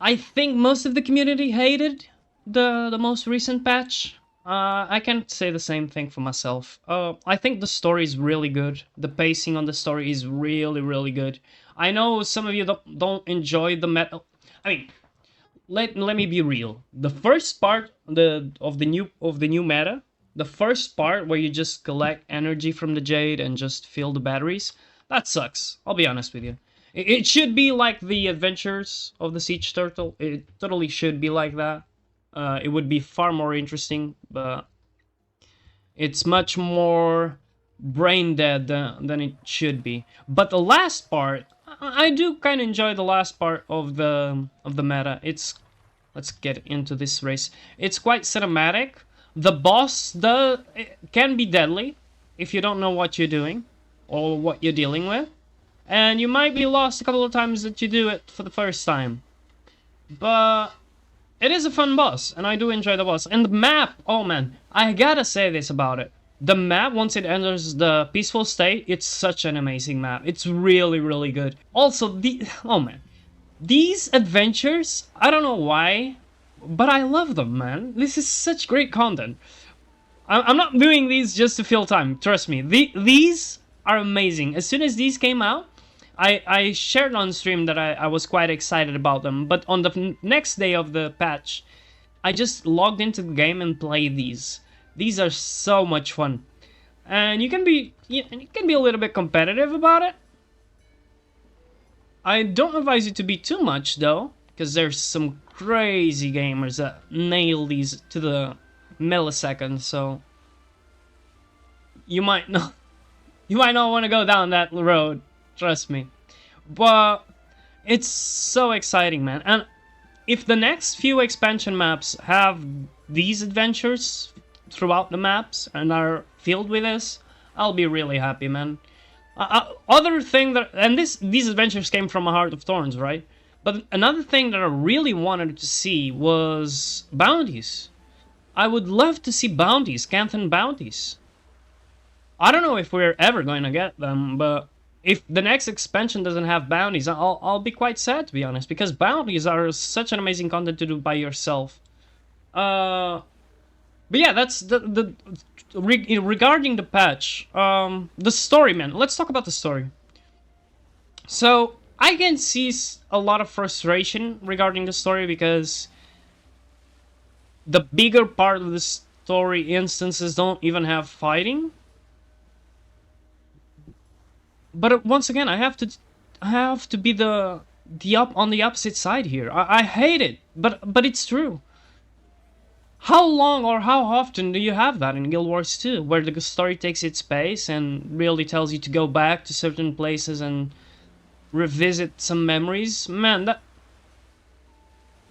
I think most of the community hated the most recent patch. I can't say the same thing for myself. I think the story is really good. The pacing on the story is really, really good. I know some of you don't enjoy the meta. I mean, let me be real. The first part of the new meta, the first part where you just collect energy from the jade and just fill the batteries, that sucks. I'll be honest with you. It should be like the adventures of the siege turtle. It totally should be like that. It would be far more interesting, but it's much more brain dead than it should be. But the last part, I do kind of enjoy the last part of the meta. Let's get into this race. It's quite cinematic. The boss can be deadly if you don't know what you're doing or what you're dealing with, and you might be lost a couple of times that you do it for the first time. But it is a fun boss, and I do enjoy the boss. And the map, oh man, I gotta say this about it. The map, once it enters the peaceful state, it's such an amazing map. It's really, really good. Also, oh man, these adventures, I don't know why, but I love them, man. This is such great content. I'm not doing these just to fill time, trust me. These are amazing. As soon as these came out, I shared on stream that I was quite excited about them, but on the next day of the patch, I just logged into the game and played these. These are so much fun. And you can be a little bit competitive about it. I don't advise you to be too much though, because there's some crazy gamers that nail these to the millisecond, so you might not want to go down that road, trust me. But it's so exciting, man. And if the next few expansion maps have these adventures throughout the maps and are filled with this, I'll be really happy, man. Other thing that, and these adventures came from a Heart of Thorns, right? But another thing that I really wanted to see was bounties. I would love to see bounties, Canthan bounties. I don't know if we're ever going to get them, but if the next expansion doesn't have bounties, I'll be quite sad, to be honest, because bounties are such an amazing content to do by yourself. But yeah, that's regarding the patch. The story, man. Let's talk about the story. So I can see a lot of frustration regarding the story because the bigger part of the story instances don't even have fighting. But once again, I have to be on the opposite side here. I hate it, but it's true. How long or how often do you have that in Guild Wars 2, where the story takes its pace and really tells you to go back to certain places and revisit some memories? Man, that...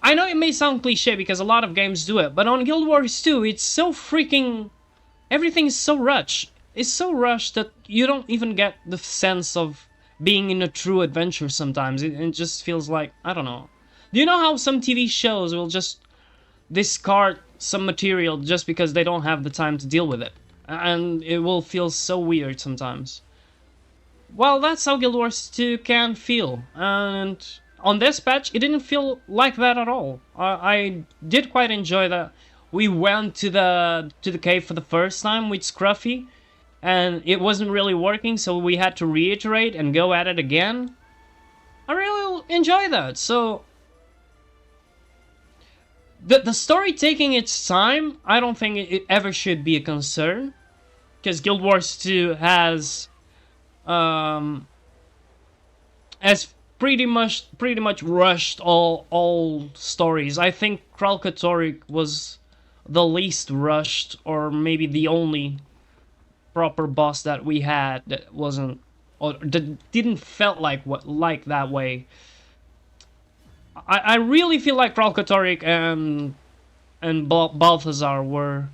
I know it may sound cliche because a lot of games do it, but on Guild Wars 2, it's so freaking... Everything is so rushed. It's so rushed that you don't even get the sense of being in a true adventure sometimes. It just feels like, I don't know. Do you know how some TV shows will just discard some material just because they don't have the time to deal with it? And it will feel so weird sometimes. Well, that's how Guild Wars 2 can feel. And on this patch, it didn't feel like that at all. I did quite enjoy that. We went to the cave for the first time with Scruffy, and it wasn't really working, so we had to reiterate and go at it again. I really enjoy that. So the story taking its time, I don't think it ever should be a concern, because Guild Wars 2 has pretty much rushed all stories. I think Kralkatorrik was the least rushed, or maybe the only proper boss that we had that wasn't, or that didn't felt like that way. I really feel like Kralkatorrik and Balthazar were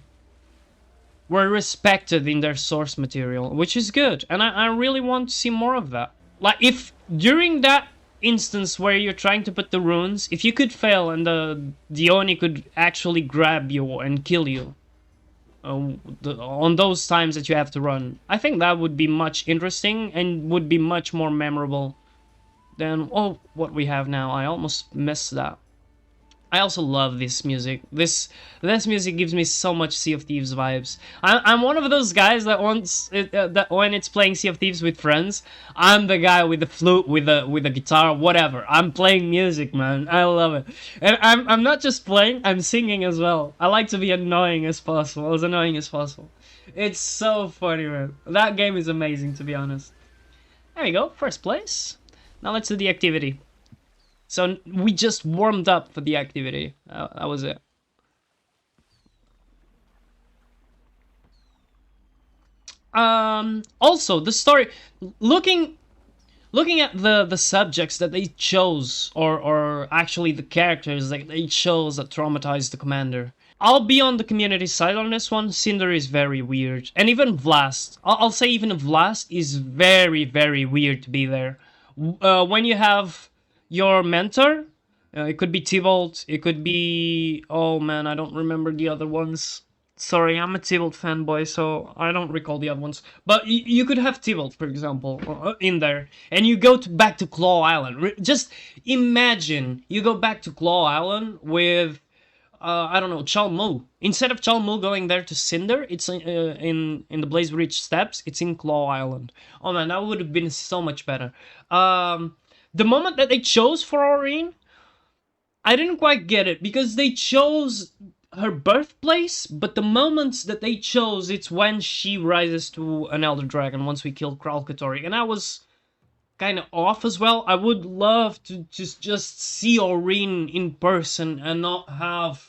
respected in their source material, which is good, and I really want to see more of that. Like, if during that instance where you're trying to put the runes, if you could fail and the Oni could actually grab you and kill you on those times that you have to run, I think that would be much interesting and would be much more memorable than what we have now. I almost missed that. I also love this music. This music gives me so much Sea of Thieves vibes. I'm one of those guys that wants it, that when it's playing Sea of Thieves with friends, I'm the guy with the flute, with the guitar, whatever. I'm playing music, man. I love it, and I'm not just playing. I'm singing as well. I like to be annoying as possible, as annoying as possible. It's so funny, man. That game is amazing, to be honest. There we go, first place. Now let's do the activity. So we just warmed up for the activity. That was it. Also, the story, looking at the subjects that they chose, or actually the characters that they chose that traumatized the commander. I'll be on the community side on this one. Cinder is very weird, and even Vlast. I'll say even Vlast is very, very weird to be there. When you have your mentor, it could be T-Volt, it could be... Oh man, I don't remember the other ones. Sorry, I'm a T-Volt fanboy, so I don't recall the other ones. But you could have T-Volt, for example, in there, and you go back to Claw Island. Just imagine you go back to Claw Island with... I don't know, Chalmu. Instead of Chalmu going there to Cinder, it's in the Blaze Reach Steppes, it's in Claw Island. Oh man, that would have been so much better. The moment that they chose for Aurene, I didn't quite get it, because they chose her birthplace, but the moments that they chose, it's when she rises to an Elder Dragon once we kill Kralkatori, and I was kind of off as well. I would love to just see Aurene in person and not have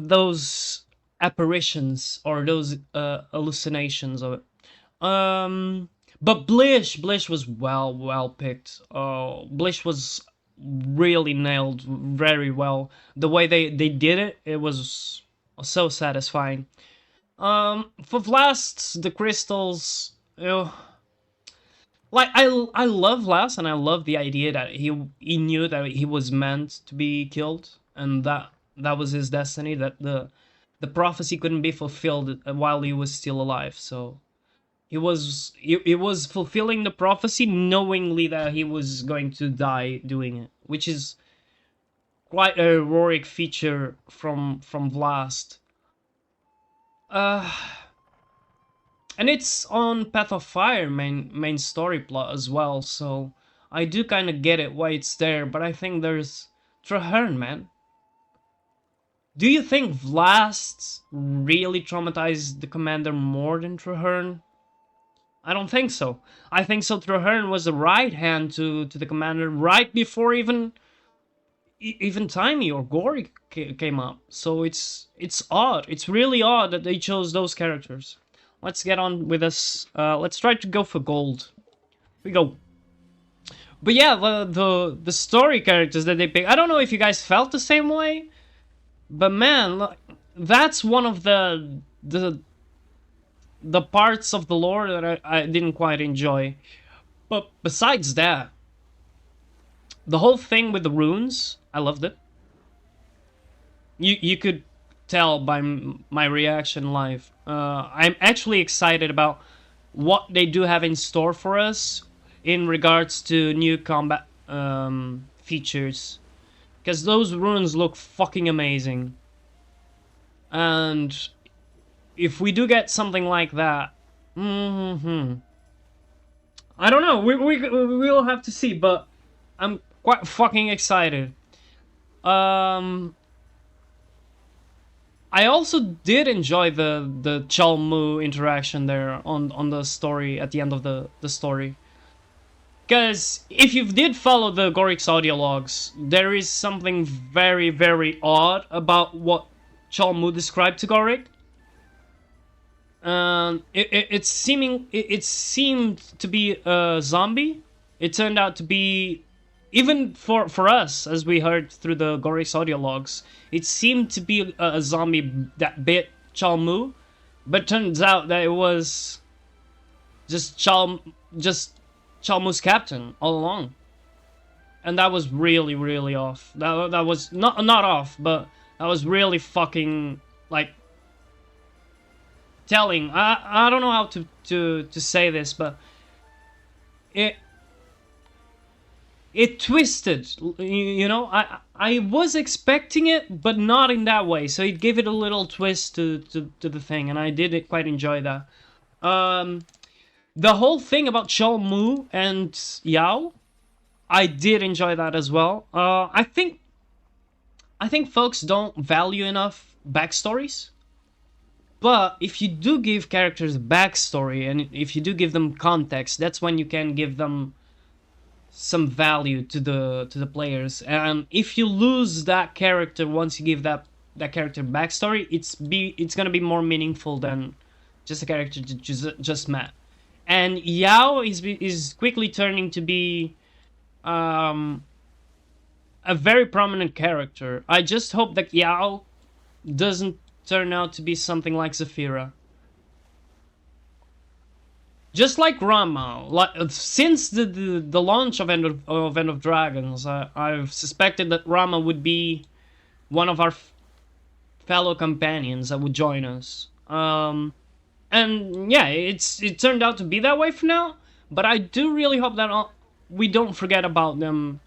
those apparitions or those hallucinations of it. But Blish was well picked. Blish was really nailed very well. The way they did it, it was so satisfying. For Vlasts, the crystals, like I love Vlast, and I love the idea that he knew that he was meant to be killed, and that was his destiny. That the prophecy couldn't be fulfilled while he was still alive. So he was fulfilling the prophecy knowingly that he was going to die doing it, which is quite a heroic feature from Vlast. And it's on Path of Fire main story plot as well, so I do kind of get it why it's there, but I think there's Traherne, man. Do you think Vlast really traumatized the commander more than Traherne? I don't think so. I think so Traherne was the right hand to the commander right before even Tiny or Gory came up. So it's odd. It's really odd that they chose those characters. Let's get on with this. Let's try to go for gold. Here we go. But yeah, the story characters that they pick. I don't know if you guys felt the same way, but man, that's one of the parts of the lore that I didn't quite enjoy. But besides that, the whole thing with the runes, I loved it. You could tell by my reaction live. I'm actually excited about what they do have in store for us in regards to new combat features, because those runes look fucking amazing. And if we do get something like that, I don't know. We'll have to see, but I'm quite fucking excited. I also did enjoy the Chalmu interaction there on the story at the end of the story. Because if you did follow the Gorik's audio logs, there is something very, very odd about what Chalmu described to Gorik. It seemed to be a zombie. It turned out to be, even for us, as we heard through the Gorik's audio logs, it seemed to be a zombie that bit Chalmu, but turns out that it was just Chalmu's captain all along, and that was really, really off. That was not off, but that was really fucking like telling. I don't know how to say this, but it twisted. You know, I was expecting it, but not in that way. So it gave it a little twist to the thing, and I did quite enjoy that. The whole thing about Chol Mu and Yao, I did enjoy that as well. I think folks don't value enough backstories. But if you do give characters backstory and if you do give them context, that's when you can give them some value to the players. And if you lose that character once you give that character backstory, it's gonna be more meaningful than just a character that just met. And Yao is quickly turning to be um, a very prominent character. I just hope that Yao doesn't turn out to be something like Zafira. Just like Rama, since the launch of End of Dragons, I've suspected that Rama would be one of our fellow companions that would join us. And yeah, it turned out to be that way for now. But I do really hope that we don't forget about them